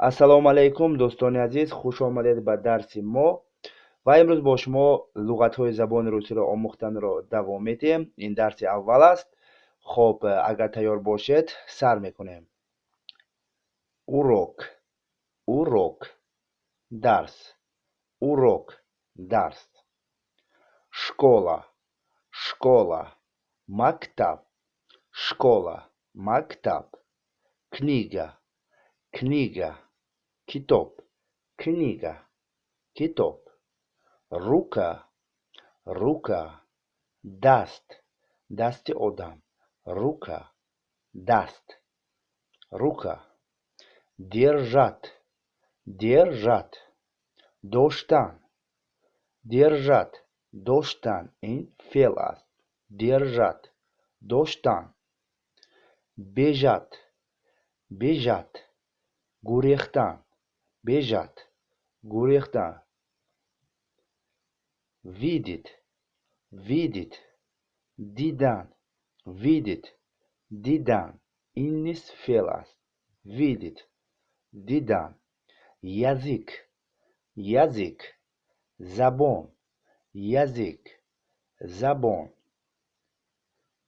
ассалому алайкум дӯстони азиз, хуш омадед ба дарси мо ва имрӯз бо шумо луғатҳои забони русиро омӯхтанро давом медиҳем. Ин дарси аввал аст. хоб агар тайёр бошед сар мекунем. урок, урок, дарс, урок, дарс. школа, школа, мактаб, школа, мактаб. книга, книга, китоб, книга, китоб. рука, рука, даст, дасти одам, рука, даст, рука. держать, держать, доштан, держать, доштан. Ин феъл аст. держать, доштан. бежать, бежать, гурехтан, бежать, гурехтан. видеть, видеть, дидан, видеть, дидан. Ин низ феъл аст. видеть, дидан. язык, язык, забон, язык, забон.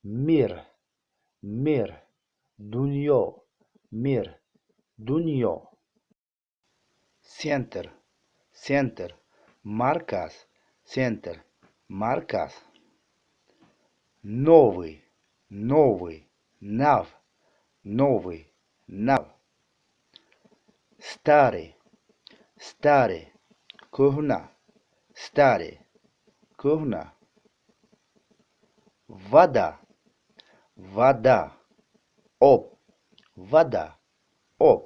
мир, мир, дунё, мир, дунё. центр, центр, марказ, центр, марказ. новый, новый, нав, новый, нав. старый, старый, кӯҳна, старый, кӯҳна. вода, вода, об, вода, об.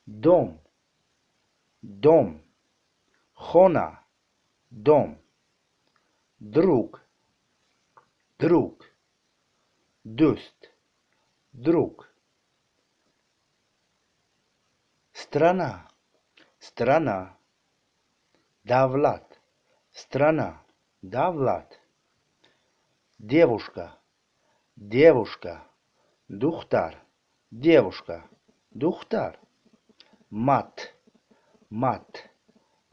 дом, дом, хона, дом. друг, друг, дӯст, друг. страна, страна, давлат, страна, давлат. девушка, девушка, духтар, девушка, духтар. мат, мат,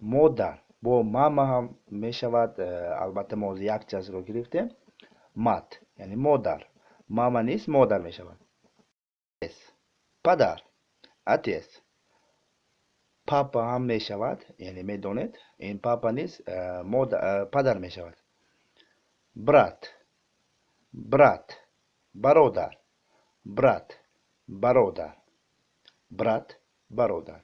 модар. бо мама ҳам мешавад. албатта мо якчасро гирифтем. мат яъне модар. мама низ модар мешавад. падар, отец. папа ҳам мешавад, яъне медонед. ин папа низ падар мешавад. брат, брат, бародар, брат, бародар, брат, бародар.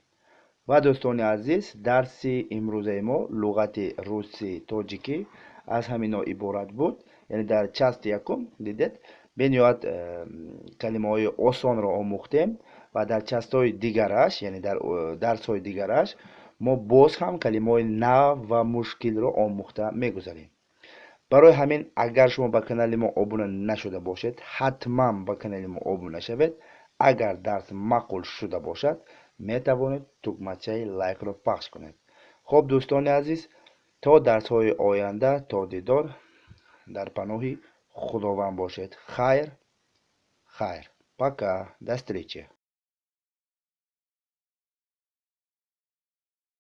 ва дӯстони азиз, дарси имрӯзаи мо луғати руси тоҷикӣ аз ҳамино иборат буд. яъне дар части якум дидед бениҳоят калимаҳои осонро омӯхтем ва дар частҳои дигараш, яъне дар дарсҳои дигараш мо боз ҳам калимаҳои нав ва мушкилро омӯхта мегузарем. барои ҳамин агар шумо ба канали мо обуна нашуда бошед, ҳатман ба канали мо обуна шавед. агар дарс маъқул шуда бошад, метавонед тугмачаи лайкро пахш кунед. хоб дӯстони азиз, то дарсҳои оянда, то дидор, дар паноҳи худованд бошед. хайр, хайр. пока. до встречи.